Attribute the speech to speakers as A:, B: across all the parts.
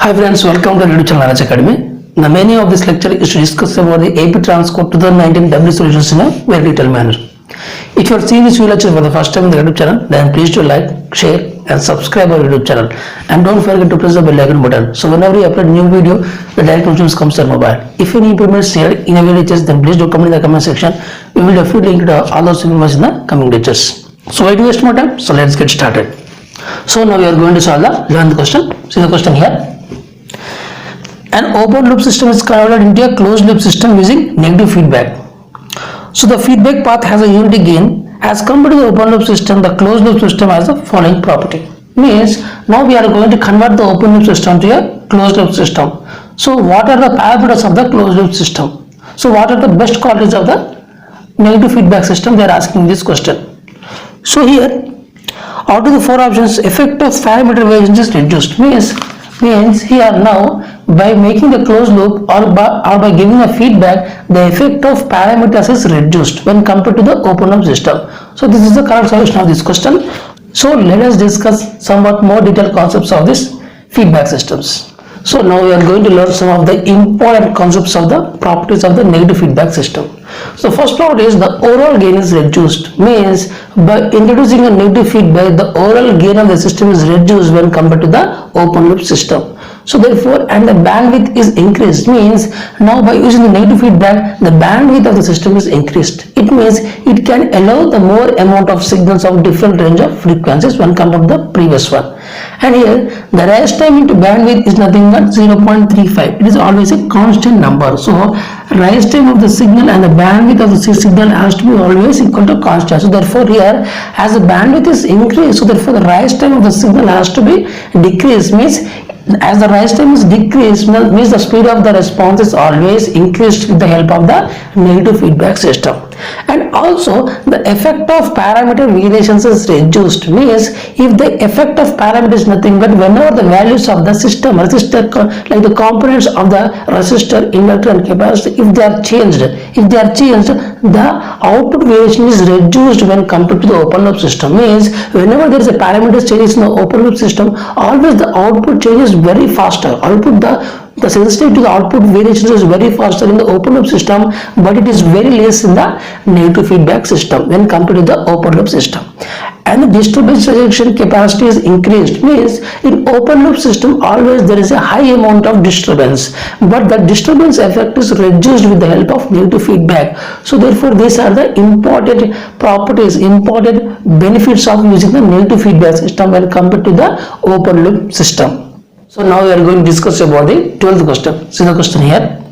A: Hi friends, welcome to YouTube channel Knowledge Academy. The main aim of this lecture is to discuss about the AP Transcode 2019 W solutions in a very detailed manner. If you are seeing this video lecture for the first time in the YouTube channel, then please do like, share and subscribe our YouTube channel. And don't forget to press the bell icon button. So whenever we upload new video, the direct notifications comes to your mobile. If any improvements needed in a video lectures, then please do comment in the comment section. We will definitely link to all those improvements in the coming lectures. So why do we waste more time? So let's get started. So now we are going to solve the 11th question. See the question here. An open loop system is converted into a closed loop system using negative feedback. So the feedback path has a unity gain. As compared to the open loop system, the closed loop system has the following property. Means now we are going to convert the open loop system to a closed loop system. So what are the parameters of the closed loop system? So what are the best qualities of the negative feedback system? They are asking this question. So here, out of the four options, effect of parameter variance is reduced. Means here now by making the closed loop or by giving a feedback, the effect of parameters is reduced when compared to the open loop system. So this is the correct solution of this question. So let us discuss somewhat more detailed concepts of this feedback systems. So now we are going to learn some of the important concepts of the properties of the negative feedback system. So first property is the overall gain is reduced. Means by introducing a negative feedback, the overall gain of the system is reduced when compared to the open loop system. So therefore, and the bandwidth is increased. Means now by using the negative feedback, the bandwidth of the system is increased. It means it can allow the more amount of signals of different range of frequencies when compared to the previous one. And here the rise time into bandwidth is nothing but 0.35. It is always a constant number. So rise time of the signal and the bandwidth of the signal has to be always equal to constant. So therefore here, as the bandwidth is increased, so therefore the rise time of the signal has to be decreased. Means as the rise time is decreased, means the speed of the response is always increased with the help of the negative feedback system. And also the effect of parameter variations is reduced. Means if the effect of parameter is nothing but whenever the values of the system resistor, like the components of the resistor, inductor and capacitor, if they are changed, the output variation is reduced when compared to the open loop system. Means whenever there is a parameter changes in the open loop system, always the output changes very faster. The sensitivity to the output variation is very faster in the open loop system, but it is very less in the negative feedback system when compared to the open loop system. And the disturbance rejection capacity is increased. Means in open loop system always there is a high amount of disturbance, but the disturbance effect is reduced with the help of negative feedback. So therefore these are the important properties, important benefits of using the negative feedback system when compared to the open loop system. So now we are going to discuss about the 12th question. See the question here.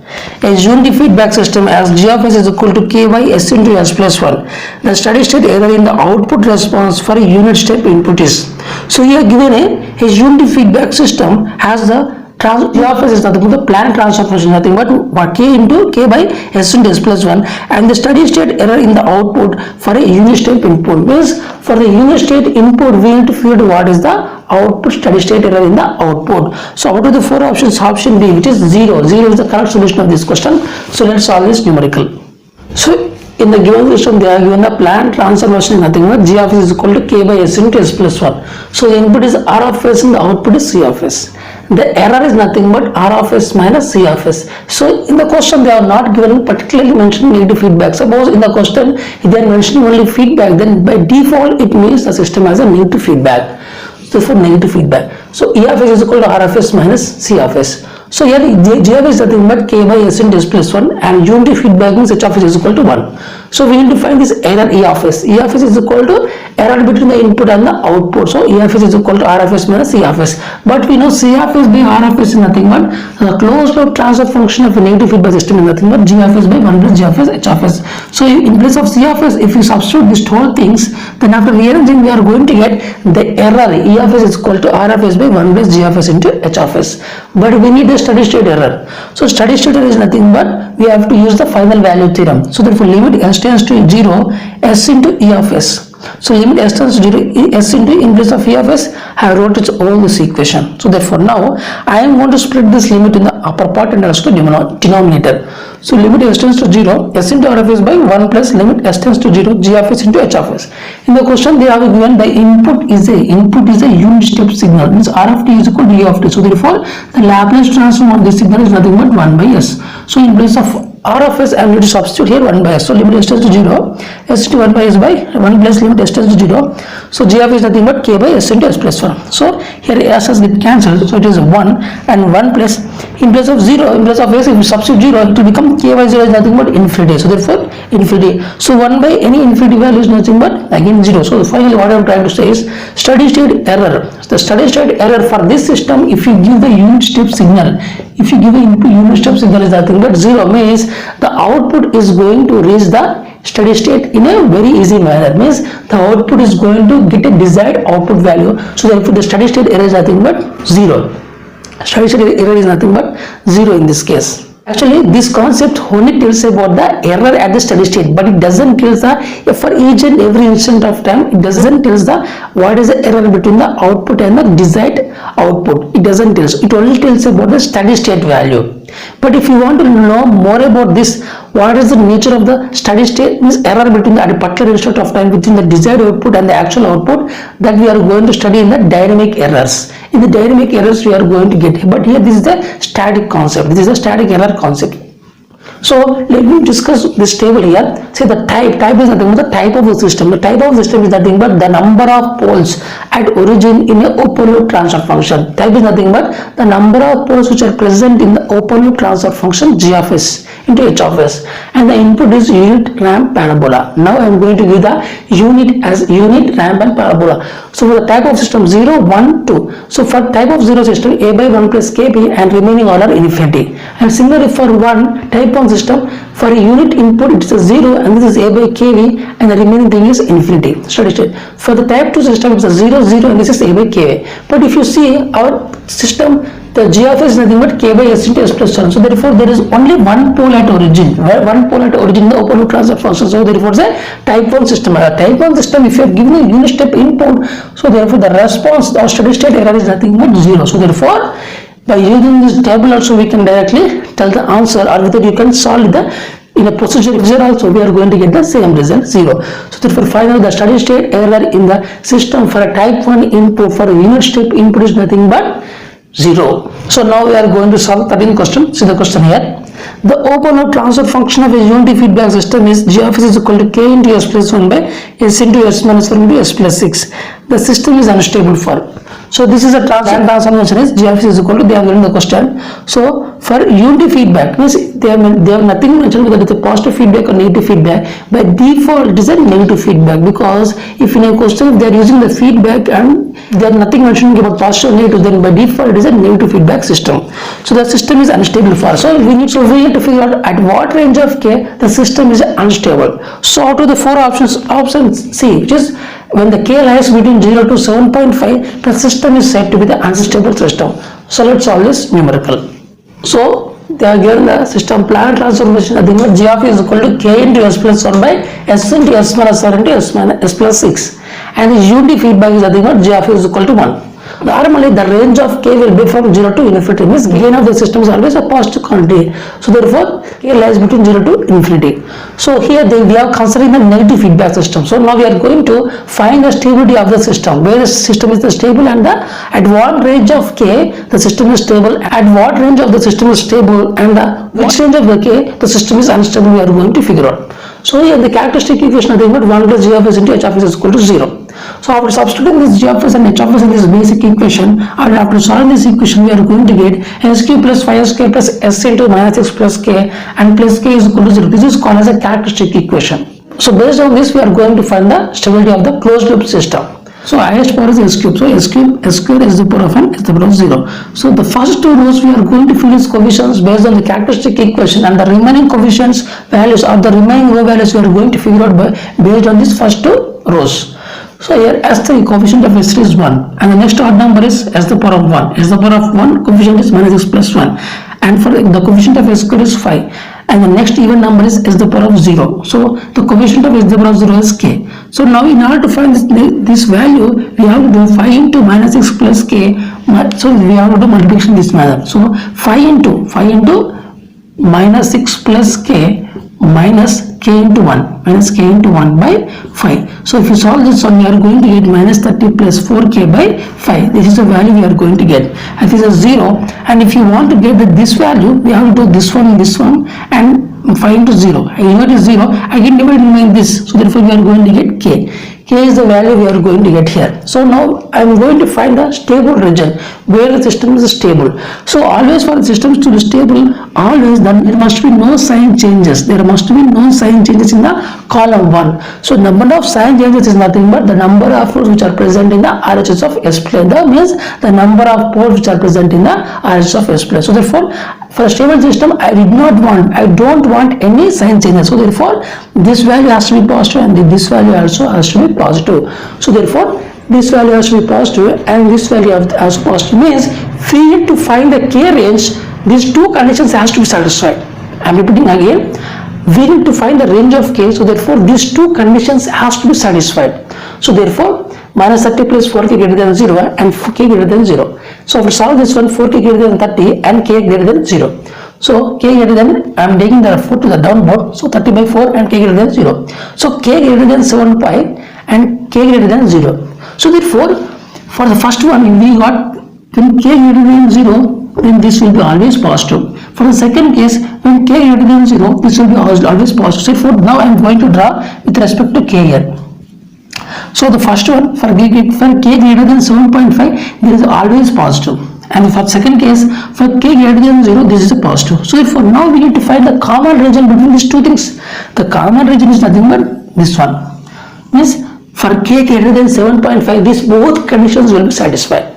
A: A unity feedback system as G of S is equal to K by S into S plus 1. The steady state error in the output response for a unit step input is. So here given a unity feedback system has the G of S is nothing but the planned transfer function, nothing but K into K by S into S plus 1, and the steady state error in the output for a unit step input. Means for the unit state input we need to feed what is the output steady state error in the output. So out of the four options, option B, which is 0 is the correct solution of this question. So let's solve this numerical. So in the given system they are given the planned transfer function is nothing but G of S is equal to K by S into S plus 1. So the input is R of S and the output is C of S. The error is nothing but R of S minus C of S. So in the question they are not given particularly mentioning negative feedback. Suppose in the question they are mentioning only feedback, then by default it means the system has a negative feedback. So for negative feedback, so E of S is equal to R of S minus C of S. So here G of S is nothing but K by S into S plus 1, and unity feedback means H of S is equal to 1. So we need to find this error E of S. E of S is equal to error between the input and the output. So E of S is equal to R of S minus C of S. But we know C of S by R of S is nothing but the closed loop transfer function of a negative feedback system is nothing but G of S by 1 plus G of S H of S. So in place of C of S, if you substitute these whole things, then after rearranging we are going to get the error E of S is equal to R of S by 1 plus G of S into H of S. But we need the steady state error. So steady state error is nothing but we have to use the final value theorem. So therefore limit S tends to 0 S into E of S. So limit s tends to 0, s into in place of e of s, I have wrote it all this equation. So therefore now I am going to split this limit in the upper part and also denominator. So limit s tends to 0, s into r of s by 1 plus limit s tends to 0, g of s into h of s. In the question they have given the input is a unit step signal, means r of t is equal to e of t. So therefore the Laplace transform of this signal is nothing but 1 by s. So in place of r of s I am going to substitute here 1 by s. So limit s tends to 0, s into 1 by s by 1 plus limit s tends to 0. So g of s is nothing but k by s into s plus 1. So here s has get cancelled, so it is 1 and 1 plus, in place of 0, in place of s if you substitute 0 it will become k by 0 is nothing but infinity. So therefore infinity. So 1 by any infinity value is nothing but again 0. So finally what I am trying to say is steady state error. The steady state error for this system, if you give the unit step signal, if you give a input unit step signal is nothing but 0, means the output is going to reach the steady state in a very easy manner, means the output is going to get a desired output value. So therefore the steady state error is nothing but 0. Steady state error is nothing but 0 in this case. Actually this concept only tells about the error at the steady state, but it doesn't tell the for each and every instant of time, it doesn't tell the what is the error between the output and the desired output. It doesn't tell, it only tells about the steady state value. But if you want to know more about this, what is the nature of the steady state, means error between the at a particular instant of time between the desired output and the actual output, that we are going to study in the dynamic errors. In the dynamic errors we are going to get, but here this is the static concept, this is the static error concept. So let me discuss this table here. Say the type is nothing but the type of the system. The type of the system is nothing but the number of poles at origin in a open loop transfer function. Type is nothing but the number of poles which are present in the open loop transfer function g of s into h of s, and the input is unit, ramp, parabola. Now I am going to give the unit as unit, ramp and parabola. So for the type of system 0, 1, 2. So for type of 0 system a by 1 plus kp and remaining all are infinity. And similarly for 1 type of system, for a unit input it is a 0 and this is a by kv and the remaining thing is infinity. Steady state. For the type 2 system it is a 0, 0 and this is a by kv. But if you see our system, the g of s is nothing but k by s into s plus 1. So therefore there is only one pole at origin, one pole at origin in the open loop transfer function. So therefore it's a type 1 system. A type 1 system, if you are given a unit step input, so therefore the response or steady state error is nothing but 0. So therefore by using this table also we can directly tell the answer, or with it you can solve the in a procedure also we are going to get the same result 0. So therefore finally the steady state error in the system for a type 1 input for a unit step input is nothing but 0. So now we are going to solve 13th question. See the question here. The open loop transfer function of a unity feedback system is g of s is equal to k into s plus 1 by s into s minus 1 into s plus 6. The system is unstable for. So this is a transformation is g of s is equal to, they are given the question. So for unity feedback, means they have nothing mentioned whether it's a positive feedback or negative feedback. By default it is a negative feedback, because if in a question they are using the feedback and they are nothing mentioning about positive or negative, then by default it is a negative feedback system. So the system is unstable for. So we need to figure out at what range of k the system is unstable. So out of the four options, option C, which is when the k lies between 0 to 7.5, the system is said to be the unstable system. So let's solve this numerical. So they are given the system plan transformation, nothing but g of s is equal to k into s plus 1 by s into s minus 1 into s plus 6, and the unity feedback is nothing but g of s is equal to 1. Normally the range of k will be from 0 to infinity, means gain of the system is always a positive quantity. So therefore k lies between 0 to infinity. So here we are considering the negative feedback system. So now we are going to find the stability of the system, where the system is stable and at what range of k the system is stable, at what range of the system is stable, and which range of the k the system is unstable, we are going to figure out. So here the characteristic equation nothing but 1 plus g of s into h of s is equal to 0. So after substituting this g of s and h of s in this basic equation, and after solving this equation we are going to get s cube plus 5sk plus s into minus x plus k and plus k is equal to 0. This is called as a characteristic equation. So based on this we are going to find the stability of the closed loop system. So highest power is s cube. So s square is the power of n is the power of 0. So the first two rows we are going to fill as coefficients based on the characteristic equation, and the remaining coefficients values or the remaining row values we are going to figure out based on these first two rows. So here S3 coefficient of S3 is 1, and the next odd number is S the power of 1. S the power of 1 coefficient is minus x plus 1, and for the coefficient of S square is 5. and the next even number is s to the power of 0. So the coefficient of s to the power of 0 is k. So now in order to find this value, we have to do 5 into minus 6 plus k. So we have to do multiplication in this manner. So 5 into minus 6 plus k minus k into 1 by 5. So if you solve this one, we are going to get minus 30 plus 4k by 5. This is the value we are going to get, and this is 0. And if you want to get this value, we have to do this one and 5 into 0. Here is 0. I can divide it like this. So therefore we are going to get k. K is the value we are going to get here. So now I am going to find the stable region where the system is stable. So always for the systems to be stable, always then there must be no sign changes. There must be no sign changes in the column 1. So number of sign changes is nothing but the number of rows which are present in the RHS of S plane. That means the number of poles which are present in the RHS of S plane. So therefore for a stable system, I don't want any sign changes. So therefore this value has to be positive and this value also has to be positive. So therefore this value has to be positive and this value has positive, means we need to find the k range. These two conditions has to be satisfied. I am repeating again, we need to find the range of k. So therefore these two conditions has to be satisfied. So therefore minus 30 plus 4k greater than 0 and k greater than 0. So if we solve this one, 4k greater than 30 and k greater than 0. So k greater than, I am taking the 4 to the downward, so 30 by 4 and k greater than 0. So k greater than 7.5 and k greater than 0. So therefore for the first one we got when k greater than 0, then this will be always positive. For the second case, when k greater than 0, this will be always positive. So therefore now I am going to draw with respect to k here. So the first one, for k greater than 7.5, there is always positive. And for second case, for k greater than 0, this is a positive. So therefore now we need to find the common region between these two things. The common region is nothing but this one. Means for k greater than 7.5, these both conditions will be satisfied.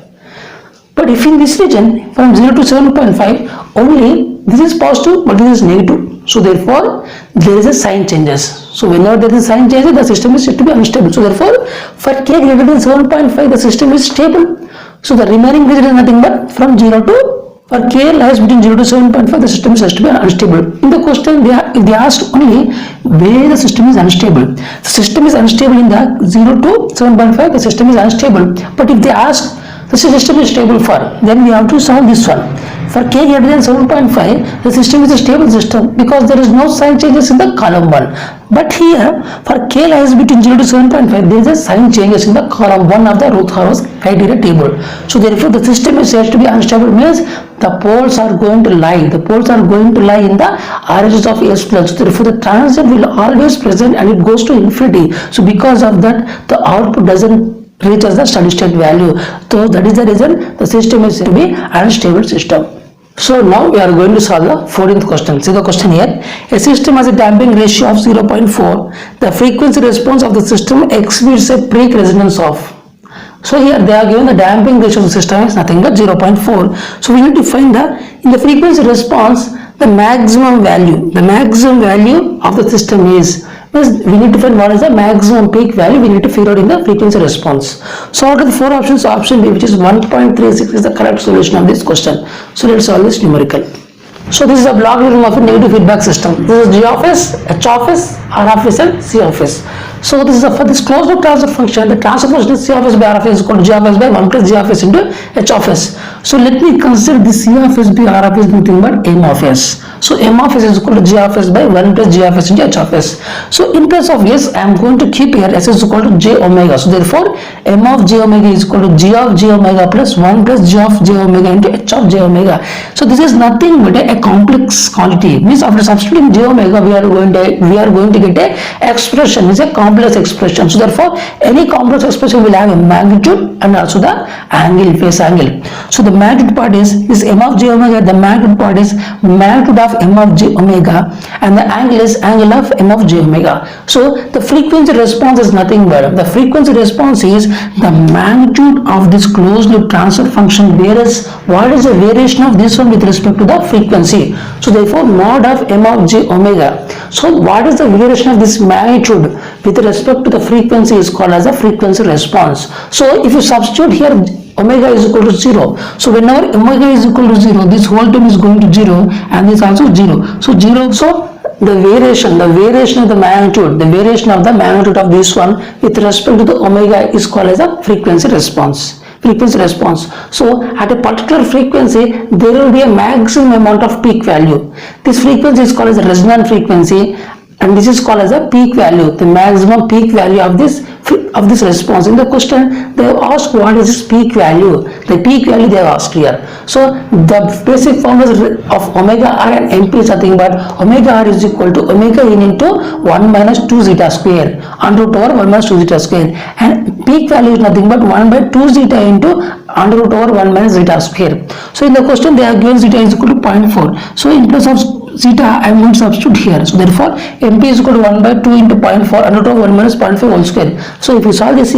A: But if in this region from 0 to 7.5, only this is positive but this is negative. So therefore there is a sign changes. So whenever there is a sign changes, the system is said to be unstable. So therefore for k greater than 7.5, the system is stable. So the remaining region is nothing but from 0 to, for k lies between 0 to 7.5, the system is said to be unstable. In the question they asked only where the system is unstable. The system is unstable in the 0 to 7.5, the system is unstable. But if they ask the system is stable for, then we have to solve this one. For k greater than 7.5, the system is a stable system because there is no sign changes in the column 1. But here, for k lies between 0 to 7.5, there is a sign changes in the column 1 of the Routh-Horowitz criteria table. So therefore, the system is said to be unstable, means the poles are going to lie. The poles are going to lie in the RHS of S plane. So therefore, the transit will always present and it goes to infinity. So because of that, the output doesn't reach as the steady state value. So that is the reason the system is said to be unstable system. So now we are going to solve the 14th question. See the question here. A system has a damping ratio of 0.4. The frequency response of the system exceeds a peak resonance of. So here they are given the damping ratio of the system is nothing but 0.4. So we need to find in the frequency response the maximum value. The maximum value of the system is. We need to find what is the maximum peak value. We need to figure out in the frequency response. So out of the 4 options, option B, which is 1.36, is the correct solution of this question. So let's solve this numerical. So this is a block diagram of a negative feedback system. This is G of S, H of S, R of S and C of S. So this is for this closed loop transfer function, the transfer function is C of S by R of S is equal to G of S by 1 plus G of S into H of S. So let me consider this C of S by R of S nothing but M of S. So M of S is equal to G of S by 1 plus G of S into H of S. So in place of S, I am going to keep here S is equal to J omega. So therefore M of J omega is equal to G of J omega plus 1 plus G of J omega into H of J omega. So this is nothing but a complex quantity. Means after substituting J omega, we are going to get a expression. Is a complex expression. So therefore any complex expression will have a magnitude and also the angle, phase angle. So the magnitude part is M of J omega. The magnitude part is magnitude of M of J omega and the angle is angle of M of J omega. So the frequency response is nothing but the frequency response is the magnitude of this closed loop transfer function, whereas what is the variation of this one with respect to the frequency. So therefore mod of M of J omega. So what is the variation of this magnitude with respect to the frequency is called as a frequency response. So if you substitute here omega is equal to 0. So whenever omega is equal to 0, this whole term is going to 0 and this also 0. So 0 also the variation of the variation of the magnitude of this one with respect to the omega is called as a frequency response. So at a particular frequency there will be a maximum amount of peak value. This frequency is called as a resonant frequency and this is called as a peak value, the maximum peak value of this response. In the question they have asked what is this peak value, the peak value they have asked here. So the basic formulas of omega r and mp is nothing but omega r is equal to omega in into 1 minus 2 zeta square under root over 1 minus 2 zeta square, and peak value is nothing but 1 by 2 zeta into under root over 1 minus zeta square. So in the question they have given zeta is equal to 0.4. So in place of zeta I am going to substitute here. So therefore mp is equal to 1 by 2 into 0.4 under root of 1 minus 0.5 whole square. So if you solve this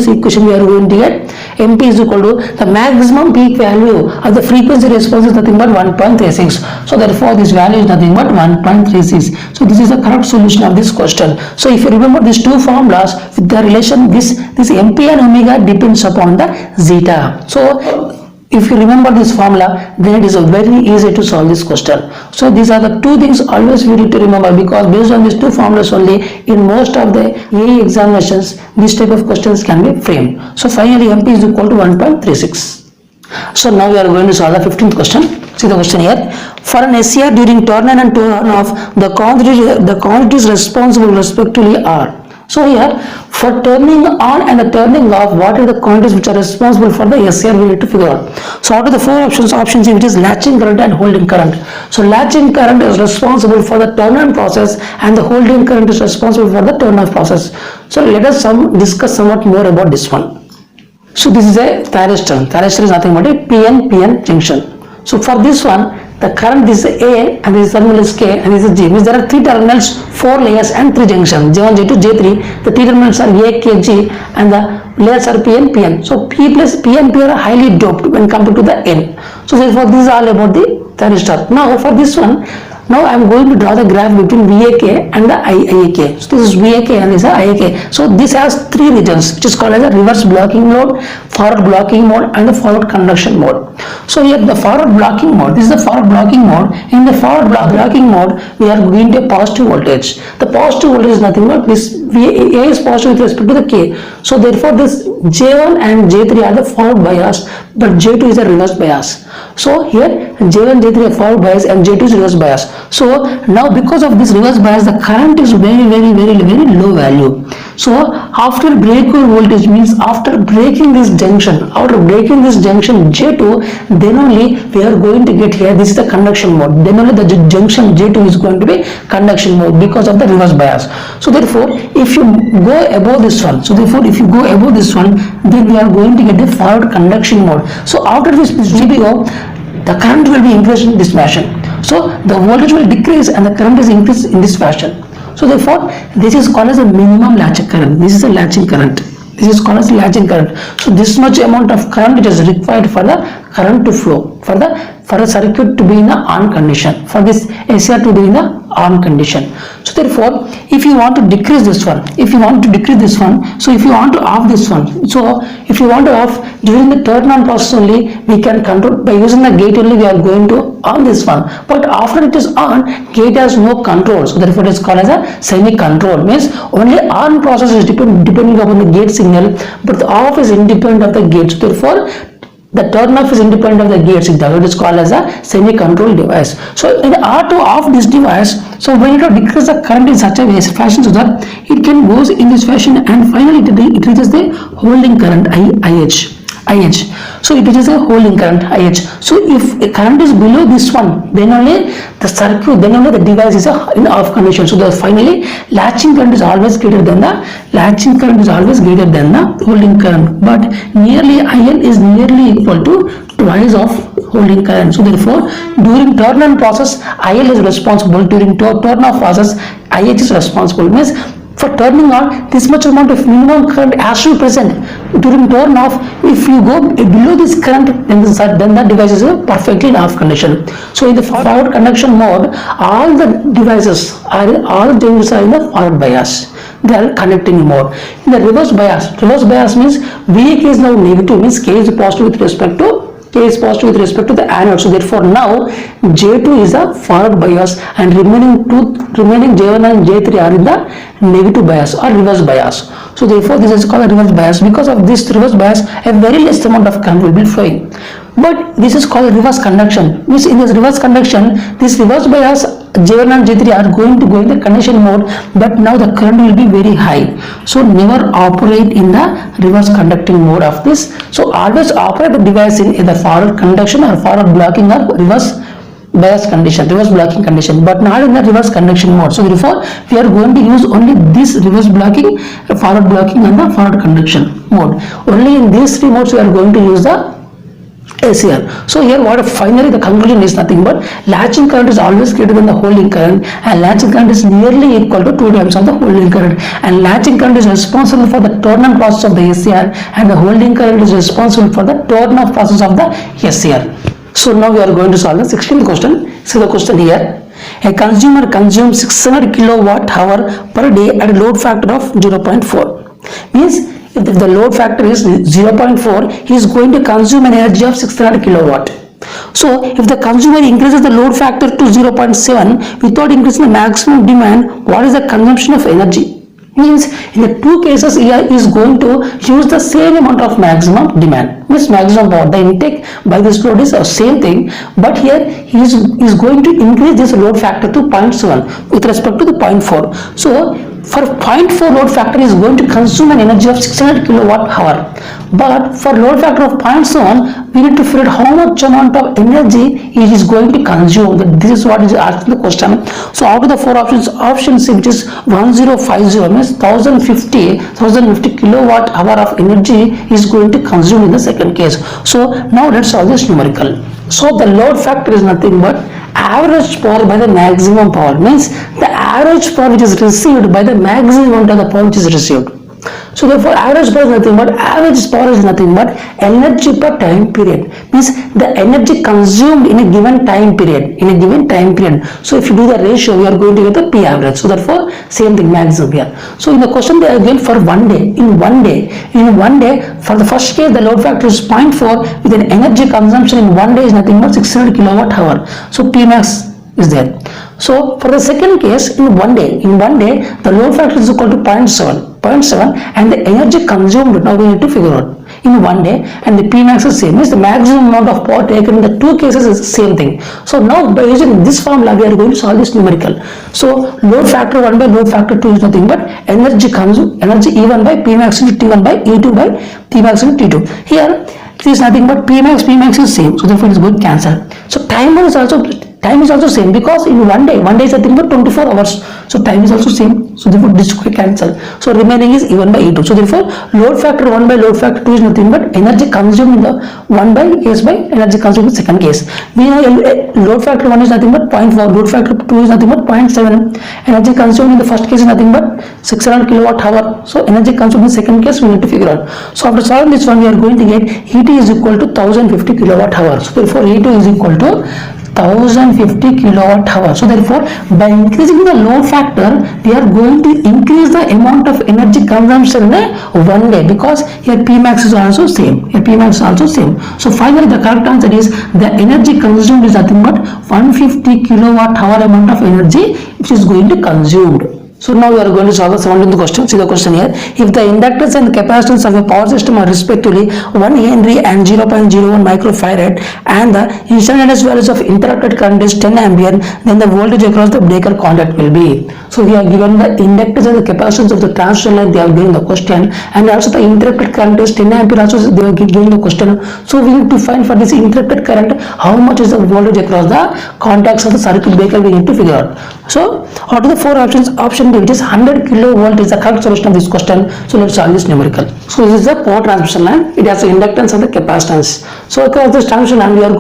A: equation, we are going to get mp is equal to the maximum peak value of the frequency response is nothing but 1.36. So therefore this value is nothing but 1.36. So this is the correct solution of this question. So if you remember these two formulas with the relation, this mp and omega depends upon the zeta. So if you remember this formula, then it is very easy to solve this question. So these are the two things always we need to remember, because based on these two formulas only in most of the AE examinations this type of questions can be framed. So finally mp is equal to 1.36. So now we are going to solve the 15th question. See the question here. For an SCR during turn on and turn off, the quantities responsible respectively are. So here for turning on and the turning off, what are the quantities which are responsible for the SCR we need to figure out. So out of the four options, option C, which is latching current and holding current. So latching current is responsible for the turn on process and the holding current is responsible for the turn off process. So let us discuss somewhat more about this one. So this is a thyristor. Thyristor is nothing but a PN junction. So for this one, the current is A and this terminal is K and this is G. Means there are three terminals, 4 layers and 3 junctions, J1, J2, J3. The three terminals are A, K, G and the layers are P and PN. So P plus P and P are highly doped when compared to the N. So therefore this is all about the thyristor. Now for this one, now I am going to draw the graph between VAK and the IAK. So this is VAK and this is IAK. So this has three regions, which is called as a reverse blocking mode, forward blocking mode and the forward conduction mode. So here the forward blocking mode, this is the forward blocking mode. In the forward blocking mode, we are going to a positive voltage. The positive voltage is nothing but this A is positive with respect to the K. So therefore this J1 and J3 are the forward bias, but J2 is a reverse bias. So here J1, J3 are forward bias and J2 is reverse bias. So now because of this reverse bias, the current is very low value. So after breakthrough voltage means after breaking this junction J2, then only we are going to get here, this is the conduction mode. Then only the junction J2 is going to be conduction mode because of the reverse bias. So therefore if you go above this one, then we are going to get the forward conduction mode. So after this GPO, the current will be increased in this fashion. So the voltage will decrease and the current is increased in this fashion. So therefore this is called as a minimum latching current. This is a latching current. This is called as latching current. So this much amount of current is required for the current to flow, for the circuit to be in the on condition, for this SCR to be in the on condition. So therefore if you want to decrease this one, so if you want to off this one, so if you want to off during the turn on process only, we can control by using the gate only, we are going to on this one. But after it is on, gate has no control. So therefore it is called as a semi-control. Means only on process is depending upon the gate signal, but the off is independent of the gate. So therefore the turn off is independent of the gate signal. It is called as a semi-control device. So in order to off this device, so we need to decrease the current in such a way fashion so that it can goes in this fashion and finally it reaches the holding current IH. So it is a holding current IH. So if a current is below this one, then only the circuit, then only the device is in off condition. So finally latching current is always greater than the holding current. But nearly IN is nearly equal to twice of holding current. So therefore during turn on process IL is responsible, during turn off process IH is responsible. Means for turning on, this much amount of minimum current has to be present. During turn off, if you go below this current, then the device is perfectly in off condition. So in the forward conduction mode, all the devices are in the forward bias. they are connecting mode. In the reverse bias means VK is now negative, means K is positive with respect to the anode. So therefore now J2 is a forward bias and remaining J1 and J3 are in the negative bias or reverse bias. So therefore this is called a reverse bias. Because of this reverse bias, a very less amount of current will be flowing. But this is called reverse conduction. Means in this reverse conduction, this reverse bias J1 and J3 are going to go in the conduction mode, but now the current will be very high. So never operate in the reverse conducting mode of this. So always operate the device in either forward conduction or forward blocking or reverse bias condition, reverse blocking condition, but not in the reverse conduction mode. So therefore we are going to use only this reverse blocking, forward blocking and the forward conduction mode. Only in these three modes we are going to use the ACR. So here what finally the conclusion is nothing but latching current is always greater than the holding current, and latching current is nearly equal to 2 times of the holding current, and latching current is responsible for the turn on process of the ACR, and the holding current is responsible for the turn off process of the SCR. So now we are going to solve the 16th question. See the question here. A consumer consumes 600 kilowatt hour per day at a load factor of 0.4. Means if the load factor is 0.4, he is going to consume an energy of 600 kilowatt. So if the consumer increases the load factor to 0.7 without increasing the maximum demand, what is the consumption of energy? Means in the two cases he is going to use the same amount of maximum demand, means maximum power. The intake by this load is the same thing, but here he is going to increase this load factor to 0.7 with respect to the 0.4. So for 0.4 load factor is going to consume an energy of 600 kilowatt hour, but for load factor of 0.7 we need to figure out how much amount of energy it is going to consume. This is what is asked in the question. So out of the four options, option C, which is 1050, means 1050 kilowatt hour of energy is going to consume in the second case. So now let's solve this numerical. So the load factor is nothing but average power by the maximum power, means the average power which is received by the maximum amount of the power which is received. So therefore average power is nothing but energy per time period, means the energy consumed in a given time period, So if you do the ratio, we are going to get the P average. So therefore same thing, maximum here. So in the question they are given for one day, in one day for the first case the load factor is 0.4 with an energy consumption in one day is nothing but 600 kilowatt hour. So P max is there. So for the second case, in one day the load factor is equal to 0.7 and the energy consumed, now we need to figure out in one day, and the P max is same, is the maximum amount of power taken in the two cases is the same thing. So now by using this formula we are going to solve this numerical. So load factor 1 by load factor 2 is nothing but energy E1 by P max into T1 by E2 by P max into T2. Here it is nothing but P max is same, so therefore it is going to cancel. So time is also same, because in one day is nothing but 24 hours, so time is also same, so therefore this will cancel. So remaining is E1 by E2. So therefore load factor 1 by load factor 2 is nothing but energy consumed in the 1 by S by energy consumed in the second case. We know load factor 1 is nothing but 0.4, load factor 2 is nothing but 0.7. Energy consumed in the first case is nothing but 600 kilowatt hour. So energy consumed in the second case we need to figure out. So after solving this one we are going to get ET is equal to 1050 kilowatt hour. So therefore E2 is equal to 1050 kilowatt hour. So therefore by increasing the load factor we are going to increase the amount of energy consumption in one day, because here P max is also same, So finally the correct answer is the energy consumed is nothing but 150 kilowatt hour amount of energy which is going to consumed. So now we are going to solve the 17th question. See the question here. If the inductance and the capacitance of a power system are respectively 1 Henry and 0.01 microfarad, and the instantaneous values of interrupted current is 10 ampere, then the voltage across the breaker contact will be. So we are given the inductance and the capacitance of the transmission line, they are given the question, and also the interrupted current is 10 ampere also they are given the question. So we need to find for this interrupted current how much is the voltage across the contacts of the circuit breaker, we need to figure out. So out of the four options, option D, which is 100 kilovolt, is the correct solution of this question. So let's solve this numerical. So this is the power transmission line. It has the inductance and the capacitance. So across this transmission line we are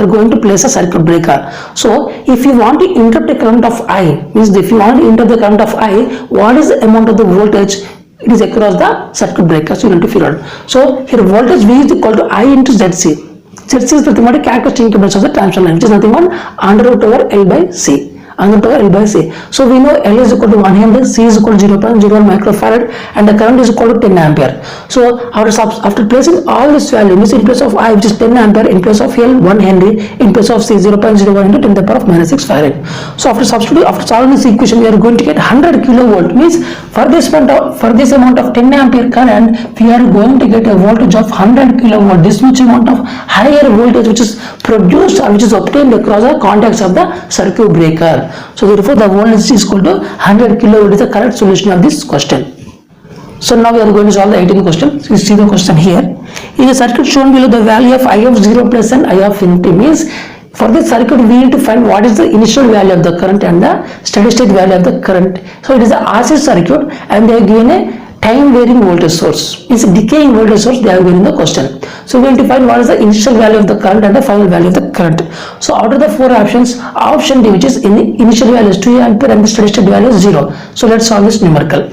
A: going to place a circuit breaker. So if you want to interrupt a current of I, means if you want to interrupt the current of I, what is the amount of the voltage it is across the circuit breaker? So you need to figure out. So here voltage V is equal to I into ZC. ZC is nothing but a characteristic impedance of the transmission line, which is nothing but under root over L by C. under L by C. So we know L is equal to 1 Henry, C is equal to 0.01 microfarad, and the current is equal to 10 ampere. So after placing all this value, means in place of I, which is 10 ampere, in place of L 1 Henry, in place of C 0.01 into 10 to the power of minus 6 farad. So after solving this equation, we are going to get 100 kilovolt. Means for this amount of 10 ampere current, we are going to get a voltage of 100 kilovolt. This much amount of higher voltage which is produced or which is obtained across the contacts of the circuit breaker. So therefore the voltage is equal to 100 kilovolt is the correct solution of this question. So now we are going to solve the 18th question. So you see the question here. In the circuit shown below, the value of I of 0 plus and I of infinity means for this circuit we need to find what is the initial value of the current and the steady state value of the current. So it is a RC circuit and they are given a time varying voltage source. It's a decaying voltage source they are given in the question. So we have to find what is the initial value of the current and the final value of the current. So out of the four options, option D, which is initial value is 2 ampere and the steady state value is 0. So let's solve this numerical.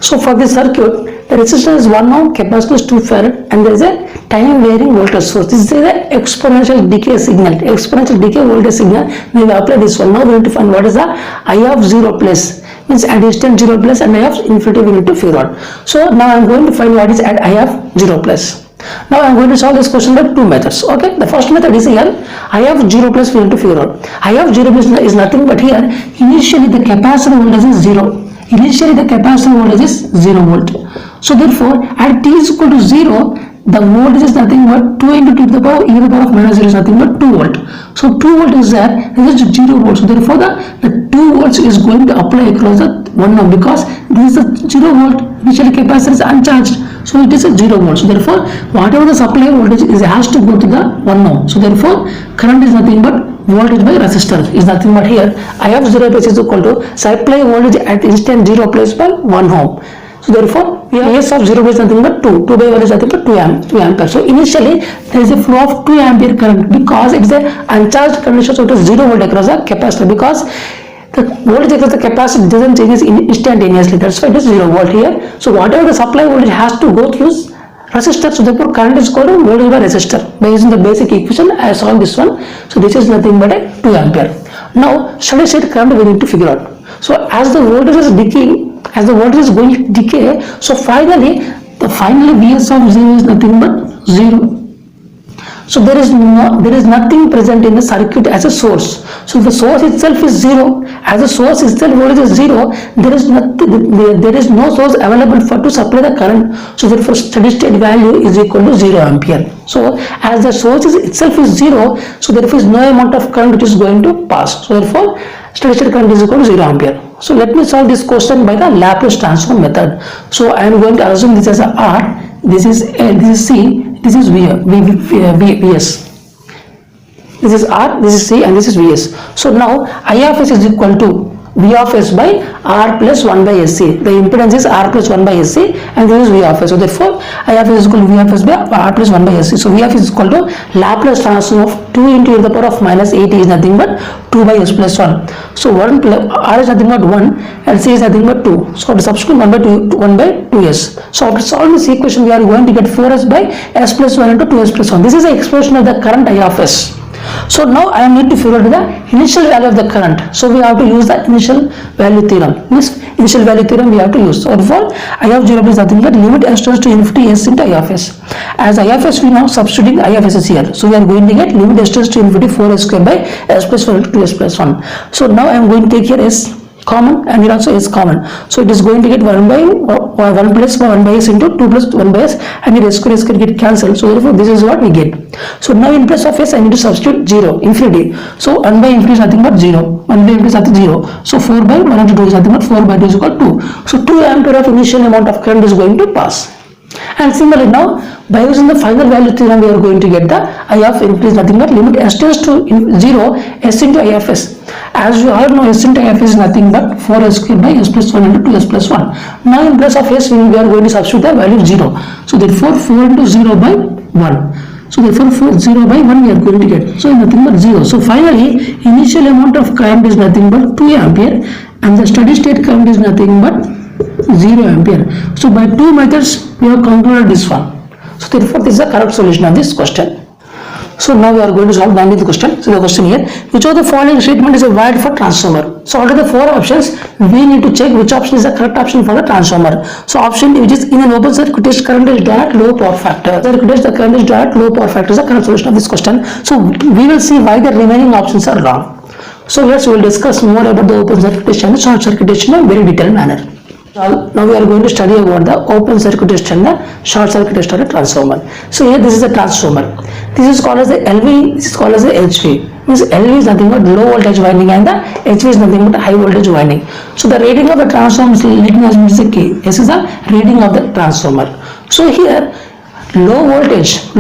A: So for this circuit, the resistance is 1 ohm, capacitor is 2 farad, and there is a time varying voltage source. This is the exponential decay signal. Exponential decay voltage signal. We will apply this one. Now we need to find what is the I of 0 plus. Means at distance 0 plus and I of infinity we need to figure out. So now I am going to find what is at I of 0 plus. Now I am going to solve this question by two methods. Okay, the first method is here I of 0 plus we need to figure out. I of 0 plus is nothing but here initially the capacitor voltage is 0. Initially the capacitor voltage is 0 volt. So therefore at t is equal to 0, the voltage is nothing but 2 into 2 to the power e to the power of minus 0 is nothing but 2 volt. So 2 volt is there, this is 0 volt. So therefore the 2 volts is going to apply across the 1 ohm because this is a 0 volt, initially capacitor is uncharged. So it is a 0 volt. So therefore whatever the supply voltage is has to go to the 1 ohm. So therefore current is nothing but voltage by resistor is nothing but here I of 0 plus is equal to supply voltage at instant 0 plus by 1 ohm. So therefore we have S of 0 is nothing but 2 by 1 is nothing but 2 ampere. So initially there is a flow of 2 ampere current because it is a uncharged condition, so it is 0 volt across the capacitor because the voltage across the capacitor doesn't change instantaneously. That's why it is 0 volt here. So whatever the supply voltage has to go through resistor, so therefore current is equal to voltage by resistor. By using the basic equation I solve this one. So this is nothing but a 2 ampere. Now steady state current we need to figure out. So as the voltage is decaying, as the voltage is going to decay, so finally Vs of 0 is nothing but 0. So there is nothing present in the circuit as a source. So the source itself is 0. As the source itself voltage is 0, there is no source available to supply the current. So therefore steady state value is equal to 0 ampere. So as the source itself is 0, so therefore is no amount of current which is going to pass. So therefore steady state current is equal to 0 ampere. So let me solve this question by the Laplace transform method. So I am going to assume this as a R, this is L, this is C, this is Vs. This is R, this is C, and this is Vs. So now I of S is equal to V of S by R plus 1 by SC. The impedance is R plus 1 by SC and this is V of S. So therefore I of S is equal to V of S by R plus 1 by SC. So V of S is equal to Laplace transform of 2 into e to the power of minus 8 is nothing but 2 by S plus 1. So R is nothing but 1 and C is nothing but 2. So to substitute 1 by 2S. So after solving this equation we are going to get 4S by S plus 1 into 2S plus 1. This is the expression of the current I of S. So now I need to figure out the initial value of the current. So we have to use the initial value theorem. This initial value theorem we have to use. So therefore I of 0 is nothing but limit S tends to infinity S into I of S. As I of S we now substituting I of S is here. So we are going to get limit S tends to infinity 4S square by S plus 1 into 2S plus 1. So now I am going to take here S common and here also is common. So it is going to get 1 plus 1 by S into 2 plus 1 by S and here S square get cancelled. So therefore this is what we get. So now in place of S I need to substitute 0, infinity. So 1 by infinity is nothing but 0. 1 by infinity is nothing 0. So 4 by 1 into 2 is nothing but 4 by 2 is equal to 2. So 2 ampere of initial amount of current is going to pass. And similarly now by using the final value theorem we are going to get the I of infinity is nothing but limit S tends to 0 S into I of S. As you all know S into I of S is nothing but 4S square by S plus 1 into 2S plus 1. Now in place of S we are going to substitute the value of 0. So therefore 4 into 0 by 1. So therefore 0 by 1 we are going to get. So nothing but 0. So finally initial amount of current is nothing but 2 ampere and the steady state current is nothing but 0 ampere. So by two methods we have concluded this one. So therefore this is the correct solution of this question. So now we are going to solve 19th question. So the question here, which of the following statement is a valid for transformer? So out of the 4 options, we need to check which option is the correct option for the transformer. So option which is in an open circuit test, current is drawn at low power factor. Circuit test, the current is drawn at low power factor is the correct solution of this question. So we will see why the remaining options are wrong. So yes, we will discuss more about the open circuit test and the short circuit test in a very detailed manner. Now we are going to study about the open circuit test and the short circuit test of a transformer. So here this is a transformer. This is called as the LV, this is called as the HV. Means LV is nothing but low voltage winding and the HV is nothing but high voltage winding. So the rating of the transformer is letting us use the K. This is the rating of the transformer. So here low voltage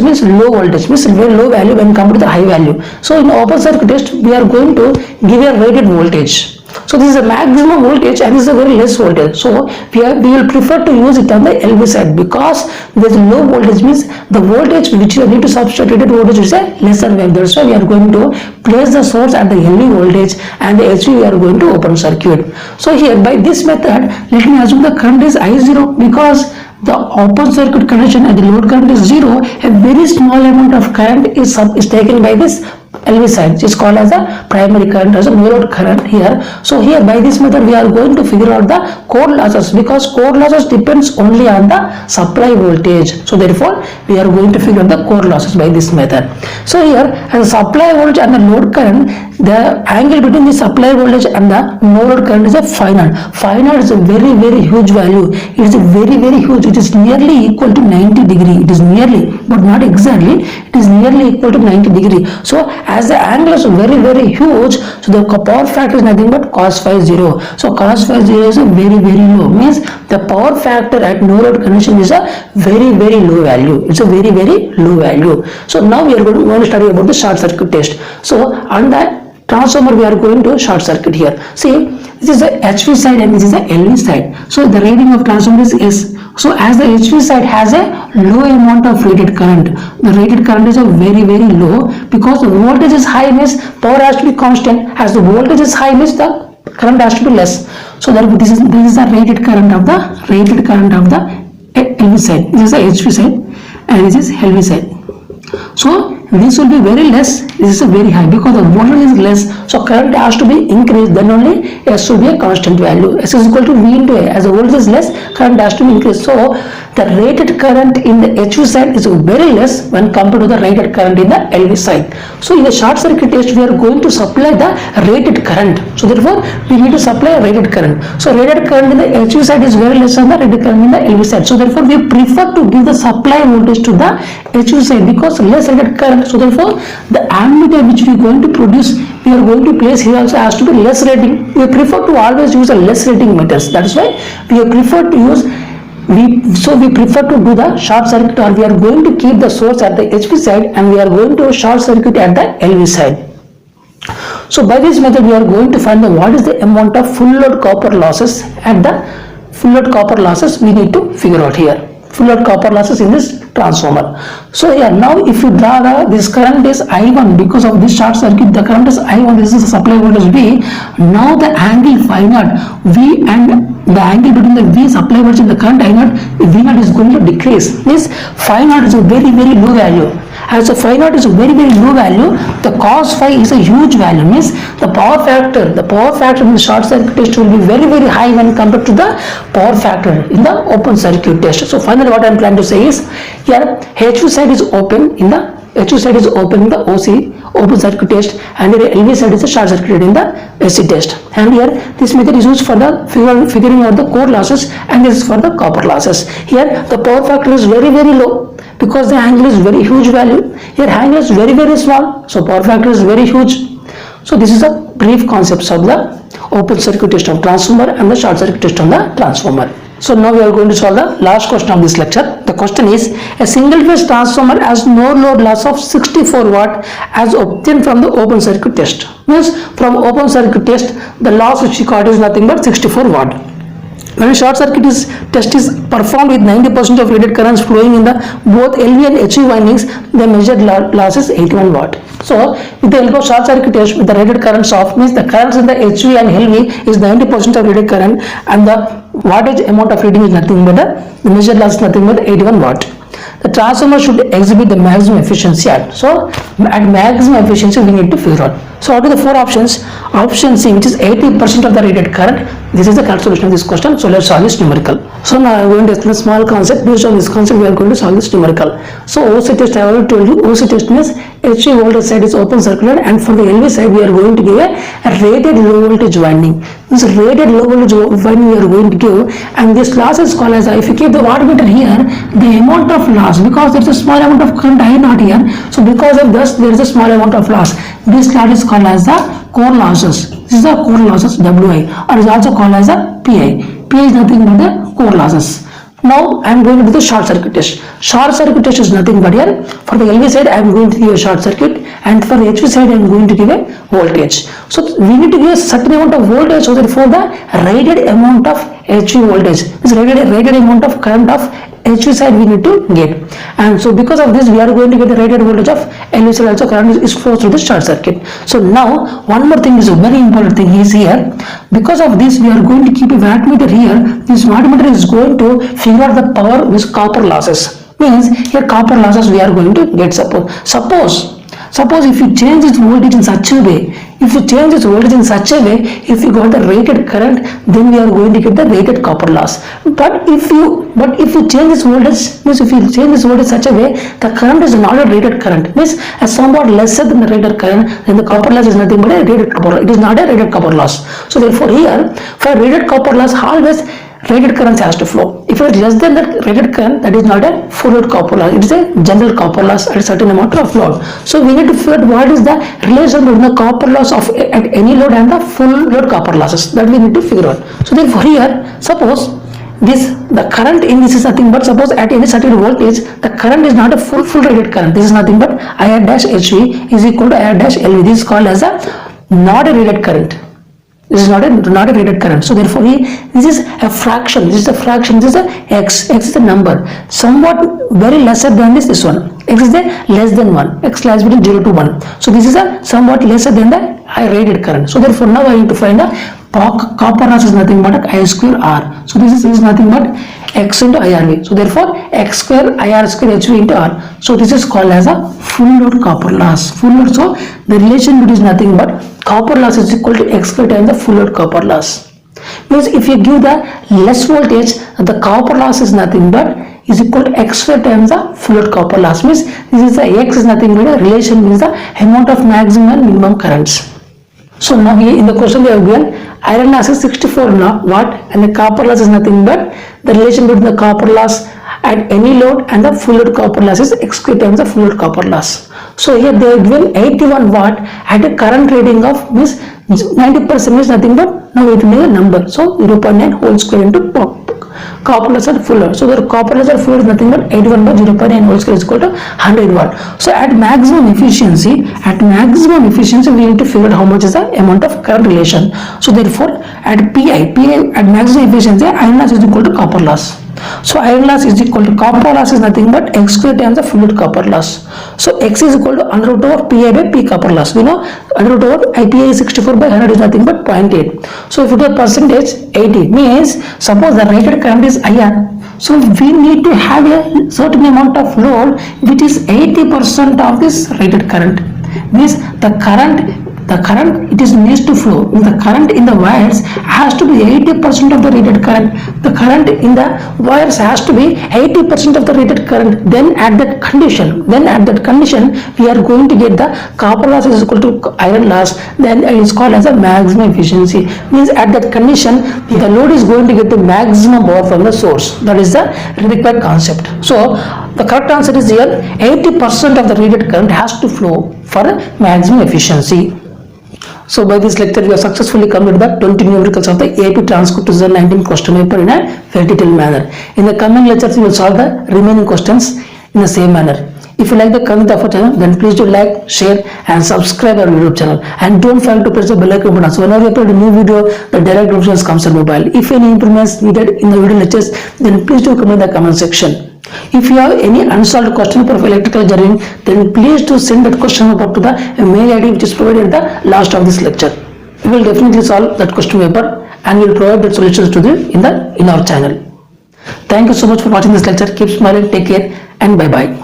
A: means very low value when compared to the high value. So in open circuit test we are going to give a rated voltage. So this is a maximum voltage and this is a very less voltage. So we will prefer to use it on the LV side because there is low voltage means the voltage which you need to substitute rated voltage is a lesser value. That's why we are going to place the source at the LV voltage and the HV we are going to open circuit. So here by this method, let me assume the current is I0 because the open circuit condition and the load current is 0. A very small amount of current is taken by this LV side, which is called as a primary current, as a no load current here. So here by this method we are going to figure out the core losses because core losses depends only on the supply voltage. So therefore we are going to figure out the core losses by this method. So here as a supply voltage and the load current, the angle between the supply voltage and the no load current is a phi naught. Phi naught is a very huge value. It is a very huge. It is nearly equal to 90 degree. It is nearly, but not exactly. It is nearly equal to 90 degree. So as the angle is very huge, so the power factor is nothing but cos phi 0. So cos phi 0 is a very low. Means the power factor at no load condition is a very low value. It's a very low value. So now we are going to study about the short circuit test. So on the transformer we are going to short circuit here. See, this is the HV side and this is the LV side. So the rating of transformer is S. So as the HV side has a low amount of rated current, the rated current is a very low because the voltage is high means power has to be constant. As the voltage is high means the current has to be less. So that this is the rated current of the LV side. This is the HV side and this is LV side. So this will be very less, this is a very high because the voltage is less, so current has to be increased, then only S should be a constant value. S is equal to V into A. As the voltage is less, current has to be increased. So the rated current in the HV side is very less when compared to the rated current in the LV side. So in the short circuit test we are going to supply the rated current. So therefore we need to supply a rated current. So rated current in the HV side is very less than the rated current in the LV side. So therefore we prefer to give the supply voltage to the HV side because less rated current. So therefore the ammeter which we are going to produce, we are going to place here also has to be less rating. We prefer to always use a less rating meters. That is why we prefer to use we prefer to do the short circuit, or we are going to keep the source at the HV side and we are going to short circuit at the LV side. So by this method we are going to find what is the amount of full load copper losses at the full load copper losses we need to figure out here. Full load copper losses in this transformer. So here now if you draw this current is I1 because of this short circuit, the current is I1, this is the supply voltage V. Now the angle phi naught V and the angle between the V supply voltage and the current I naught, V naught is going to decrease. This phi naught is a very low value. As the phi naught is a very low value, the cos phi is a huge value. Means the power factor in the short circuit test will be very high when compared to the power factor in the open circuit test. So finally what I am trying to say is here HV side is open in the OC open circuit test and the LV side is a short circuit in the AC test. And here this method is used for the figuring out the core losses and this is for the copper losses. Here the power factor is very low because the angle is very huge value. Here angle is very small, so power factor is very huge. So this is a brief concepts of the open circuit test of transformer and the short circuit test of the transformer. So now we are going to solve the last question of this lecture. The question is, a single phase transformer has no load loss of 64 watt as obtained from the open circuit test. Means from open circuit test the loss which we got is nothing but 64 watt. When a short circuit test is performed with 90% of rated currents flowing in the both LV and HV windings, the measured loss is 81 watt. So with the help of short circuit test with the rated currents off, means the currents in the HV and LV is 90% of rated current and the wattage amount of reading is nothing but the measured loss is nothing but 81 watt. the transformer should exhibit the maximum efficiency at. So at maximum efficiency we need to figure out. So what are the four options? Option C, which is 80% of the rated current. This is the correct solution of this question. So let's solve this numerical. So now I am going to explain a small concept. Based on this concept we are going to solve this numerical. So OC test, I already told you, OC test means HV voltage side is open circular, and for the LV side we are going to give a rated low voltage winding. This rated low voltage winding we are going to give, and this loss is called as, if you keep the wattmeter here, the amount of loss, because there is a small amount of current I not here, so because of this there is a small amount of loss. This loss is called as the core losses. This is the core losses WI, or is also called as the PI. PI is nothing but the core losses. Now I am going to do the short circuit test. Short circuit test is nothing but here, for the LV side I am going to give a short circuit, and for the HV side I am going to give a voltage. So we need to give a certain amount of voltage, so therefore the rated amount of HV voltage is rated amount of current of HV side we need to get, and so because of this we are going to get the rated voltage of LV side also current is flows through the short circuit. So now one more thing is a very important thing is here, because of this we are going to keep a wattmeter here. This wattmeter is going to figure out the power with copper losses, means here copper losses we are going to get. Suppose if you change this voltage in such a way, if you got the rated current, then we are going to get the rated copper loss. But if you change this voltage, means if you change this voltage such a way, the current is not a rated current, means somewhat lesser than the rated current, then the copper loss is nothing but a rated copper. It is not a rated copper loss. So therefore here, for rated copper loss, always rated current has to flow. If it is less than that rated current, that is not a full load copper loss. It is a general copper loss at a certain amount of load. So we need to figure out what is the relation between the copper loss of at any load and the full load copper losses. That we need to figure out. So therefore here, suppose the current in this is nothing but, suppose at any certain voltage the current is not a full rated current. This is nothing but IR dash HV is equal to IR dash LV. This is called as a not a rated current. This is not a rated current. So therefore this is a fraction. This is a fraction. This is a x. X is the number somewhat very lesser than this one. X is the less than 1. X lies between 0 to 1. So this is a somewhat lesser than the rated current. So therefore now I need to find the copper loss is nothing but I square R. So this is nothing but x into IRV. So therefore x square IR square HV into R. So this is called as a full load copper loss. Full load. So the relation between is nothing but copper loss is equal to x square times the full load copper loss. Means if you give the less voltage, the copper loss is nothing but is equal to x square times the full load copper loss. Means this is the x is nothing but a relation means the amount of maximum and minimum currents. So now here in the question we have given iron loss is 64 watt and the copper loss is nothing but the relation between the copper loss at any load and the full load copper loss is x square times the full load copper loss. So here they are given 81 watt at a current rating of means 90% is nothing but, now it will make a number. So 0.9 whole square into copper loss at full load. So the copper loss at full load is nothing but 81 by 0.9 whole square is equal to 100 watt. So at maximum efficiency we need to figure out how much is the amount of current relation. So therefore at PI at maximum efficiency iron loss is equal to copper loss. So iron loss is equal to copper loss is nothing but x square times the full load copper loss. So x is equal to under root over PI by P copper loss. We know under root over IPI is 64 by 100 is nothing but 0.8. So if you do a percentage 80 means suppose the rated current is IR. So we need to have a certain amount of load which is 80% of this rated current. Means the current it is needs to flow. The current in the wires has to be 80% of the rated current. The current in the wires has to be 80% of the rated current. Then at that condition we are going to get the copper loss is equal to iron loss. Then it is called as a maximum efficiency. Means at that condition the load is going to get the maximum power from the source. That is the required concept. So the correct answer is here 80% of the rated current has to flow for maximum efficiency. So by this lecture we have successfully completed the 20 numericals of the AP Transcode 2019 question paper in a very detailed manner. In the coming lectures we will solve the remaining questions in the same manner. If you like the content of our channel, then please do like, share and subscribe our YouTube channel. And don't forget to press the bell icon button. So whenever we upload a new video, the direct notifications comes on mobile. If any improvements needed in the video lectures, then please do comment in the comment section. If you have any unsolved question for electrical engineering, then please do send that question paper to the mail ID which is provided at the last of this lecture. We will definitely solve that question paper and we will provide the solutions to in our channel. Thank you so much for watching this lecture. Keep smiling, take care, and bye bye.